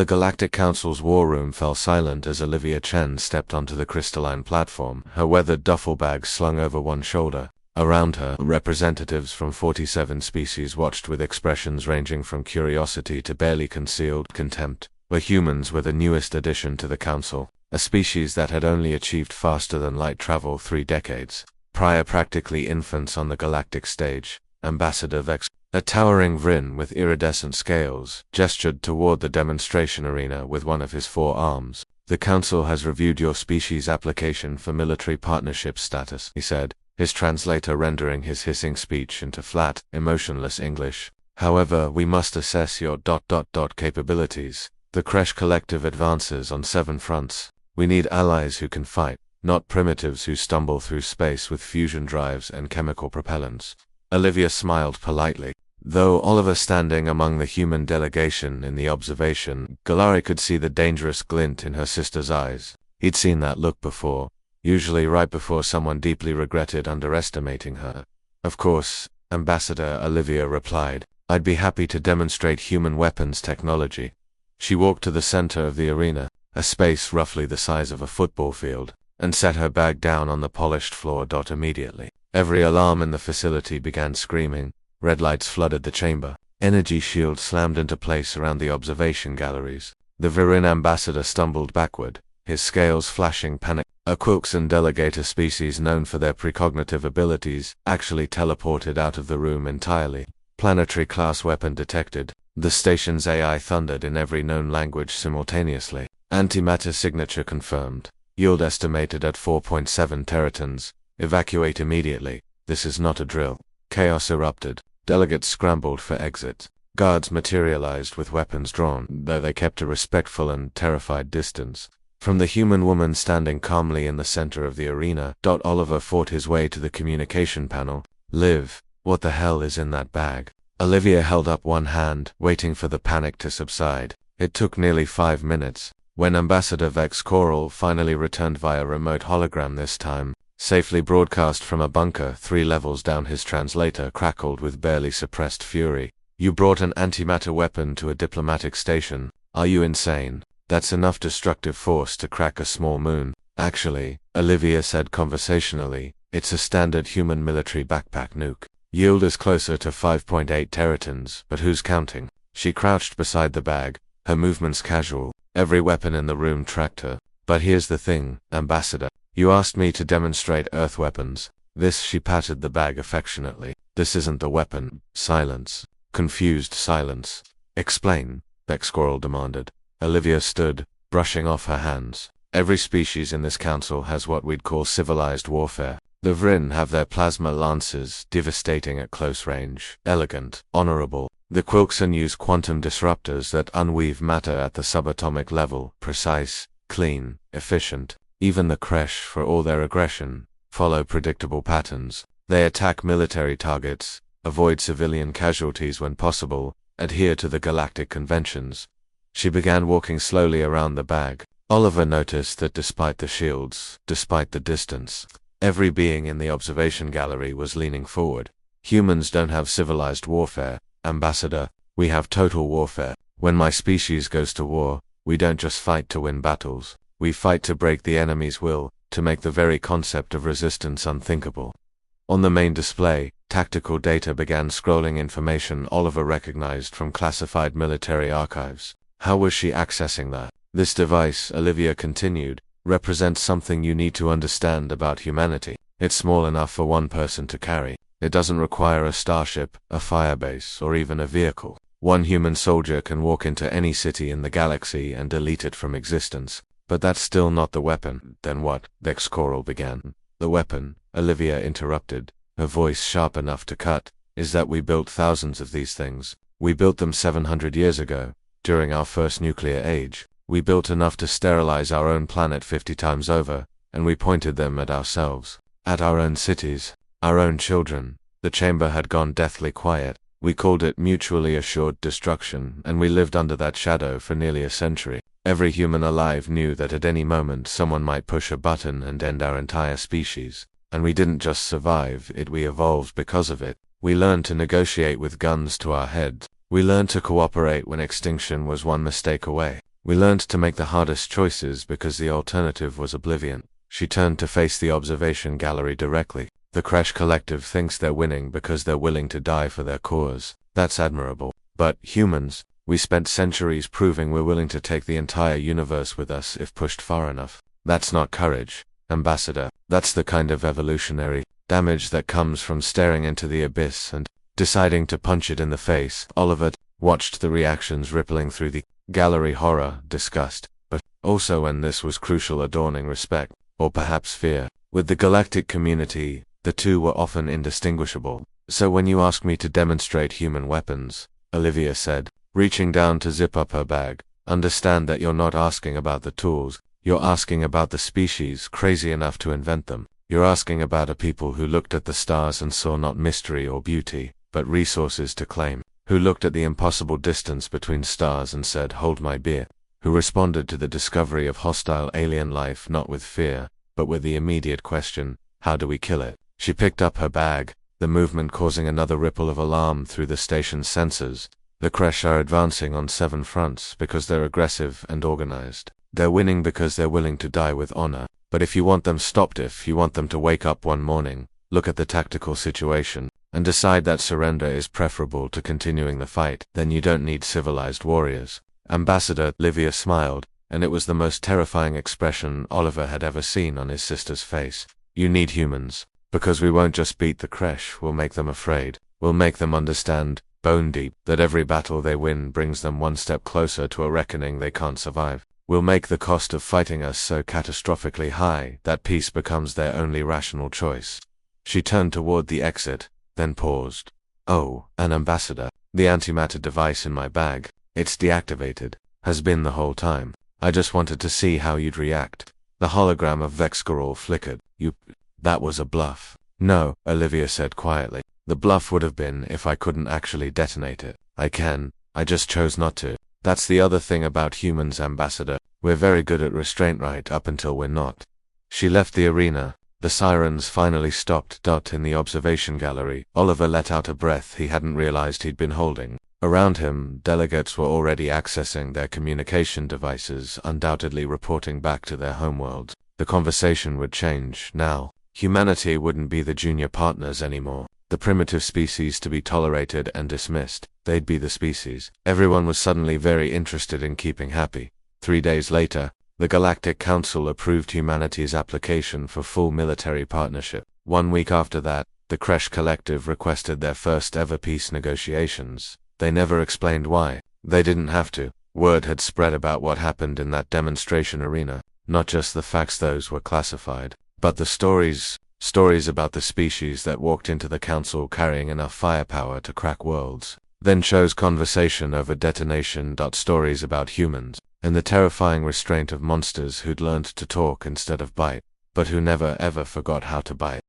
The Galactic Council's war room fell silent as Olivia Chen stepped onto the crystalline platform, her weathered duffel bag slung over one shoulder. Around her, representatives from 47 species watched with expressions ranging from curiosity to barely concealed contempt. The humans were the newest addition to the council, a species that had only achieved faster-than-light travel 3 decades prior, practically infants on the galactic stage. Ambassador Vex, a towering Vryn with iridescent scales, gestured toward the demonstration arena with one of his 4 arms. "The council has reviewed your species' application for military partnership status," he said, his translator rendering his hissing speech into flat, emotionless English. "However, we must assess your capabilities. The Kresh Collective advances on 7 fronts. We need allies who can fight, not primitives who stumble through space with fusion drives and chemical propellants." Olivia smiled politely. Though Oliver standing among the human delegation in the observation, Galari could see the dangerous glint in her sister's eyes. He'd seen that look before, usually right before someone deeply regretted underestimating her. "Of course," Ambassador Olivia replied. "I'd be happy to demonstrate human weapons technology." She walked to the center of the arena, a space roughly the size of a football field, and set her bag down on the polished floor. Immediately, every alarm in the facility began screaming. Red lights flooded the chamber. Energy shields slammed into place around the observation galleries. The Vryn ambassador stumbled backward, his scales flashing panic. A Quilxan delegator species known for their precognitive abilities actually teleported out of the room entirely. Planetary class weapon detected. The station's AI thundered in every known language simultaneously. Antimatter signature confirmed. Yield estimated at 4.7 teratons. Evacuate immediately. This is not a drill. Chaos erupted. Delegates scrambled for exit. Guards materialized with weapons drawn, though they kept a respectful and terrified distance. From the human woman standing calmly in the center of the arena, Oliver fought his way to the communication panel. "Liv, what the hell is in that bag?" Olivia held up one hand, waiting for the panic to subside. It took nearly 5 minutes. When Ambassador Vex Coral finally returned via remote hologram this time, safely broadcast from a bunker 3 levels down, his translator crackled with barely suppressed fury. "You brought an antimatter weapon to a diplomatic station. Are you insane? That's enough destructive force to crack a small moon." "Actually," Olivia said conversationally, "it's a standard human military backpack nuke. Yield is closer to 5.8 teratons, but who's counting?" She crouched beside the bag, her movements casual. Every weapon in the room tracked her. "But here's the thing, Ambassador. You asked me to demonstrate Earth weapons. This," she patted the bag affectionately. "This isn't the weapon." Silence. Confused silence. "Explain," Vex Squirrel demanded. Olivia stood, brushing off her hands. "Every species in this council has what we'd call civilized warfare. The Vryn have their plasma lances, devastating at close range, elegant, honorable. The Quilxan use quantum disruptors that unweave matter at the subatomic level, precise, clean, efficient. Even the Kresh, for all their aggression, follow predictable patterns. They attack military targets, avoid civilian casualties when possible, adhere to the galactic conventions." She began walking slowly around the bag. Oliver noticed that despite the shields, despite the distance, every being in the observation gallery was leaning forward. "Humans don't have civilized warfare, Ambassador. We have total warfare. When my species goes to war, we don't just fight to win battles. We fight to break the enemy's will, to make the very concept of resistance unthinkable." On the main display, tactical data began scrolling information Oliver recognized from classified military archives. How was she accessing that? "This device," Olivia continued, "represents something you need to understand about humanity. It's small enough for one person to carry. It doesn't require a starship, a firebase, or even a vehicle. One human soldier can walk into any city in the galaxy and delete it from existence. But that's still not the weapon." "Then what?" Vex Coral began. "The weapon," Olivia interrupted, her voice sharp enough to cut, "is that we built thousands of these things. We built them 700 years ago, during our first nuclear age. We built enough to sterilize our own planet 50 times over, and we pointed them at ourselves, at our own cities, our own children." The chamber had gone deathly quiet. "We called it mutually assured destruction, and we lived under that shadow for nearly a century. Every human alive knew that at any moment someone might push a button and end our entire species. And we didn't just survive it, we evolved because of it. We learned to negotiate with guns to our heads. We learned to cooperate when extinction was one mistake away. We learned to make the hardest choices because the alternative was oblivion. She turned to face the observation gallery directly. The Crash Collective thinks they're winning because they're willing to die for their cause. That's admirable. But humans, we spent centuries proving we're willing to take the entire universe with us if pushed far enough. That's not courage, Ambassador. That's the kind of evolutionary damage that comes from staring into the abyss and deciding to punch it in the face. Oliver watched the reactions rippling through the gallery: horror, disgust, but also, and this was crucial, adorning respect, or perhaps fear. With the galactic community, the two were often indistinguishable. So when you ask me to demonstrate human weapons, Olivia said, reaching down to zip up her bag, understand that you're not asking about the tools, you're asking about the species crazy enough to invent them. You're asking about a people who looked at the stars and saw not mystery or beauty, but resources to claim, who looked at the impossible distance between stars and said, hold my beer, who responded to the discovery of hostile alien life not with fear, but with the immediate question, how do we kill it? She picked up her bag, the movement causing another ripple of alarm through the station's sensors. The Kresh are advancing on 7 fronts because they're aggressive and organized. They're winning because they're willing to die with honor. But if you want them stopped, if you want them to wake up one morning, look at the tactical situation, and decide that surrender is preferable to continuing the fight, then you don't need civilized warriors. Ambassador, Livia smiled, and it was the most terrifying expression Oliver had ever seen on his sister's face. You need humans. Because we won't just beat the Kresh, we'll make them afraid. We'll make them understand, bone deep, that every battle they win brings them one step closer to a reckoning they can't survive. We'll make the cost of fighting us so catastrophically high that peace becomes their only rational choice. She turned toward the exit, then paused. Oh, an ambassador. The antimatter device in my bag, it's deactivated, has been the whole time. I just wanted to see how you'd react. The hologram of Vexcarol flickered. That was a bluff. No, Olivia said quietly. The bluff would have been if I couldn't actually detonate it. I just chose not to. That's the other thing about humans, Ambassador. We're very good at restraint right up until we're not. She left the arena. The sirens finally stopped. In the observation gallery, Oliver let out a breath he hadn't realized he'd been holding. Around him, delegates were already accessing their communication devices, undoubtedly reporting back to their homeworlds. The conversation would change now. Humanity wouldn't be the junior partners anymore, the primitive species to be tolerated and dismissed. They'd be the species. Everyone was suddenly very interested in keeping happy. 3 days later, the Galactic Council approved humanity's application for full military partnership. 1 week after that, the Kresh Collective requested their first ever peace negotiations. They never explained why. They didn't have to. Word had spread about what happened in that demonstration arena. Not just the facts, those were classified, but the stories about the species that walked into the council carrying enough firepower to crack worlds, then chose conversation over detonation. Stories about humans, and the terrifying restraint of monsters who'd learned to talk instead of bite, but who never ever forgot how to bite.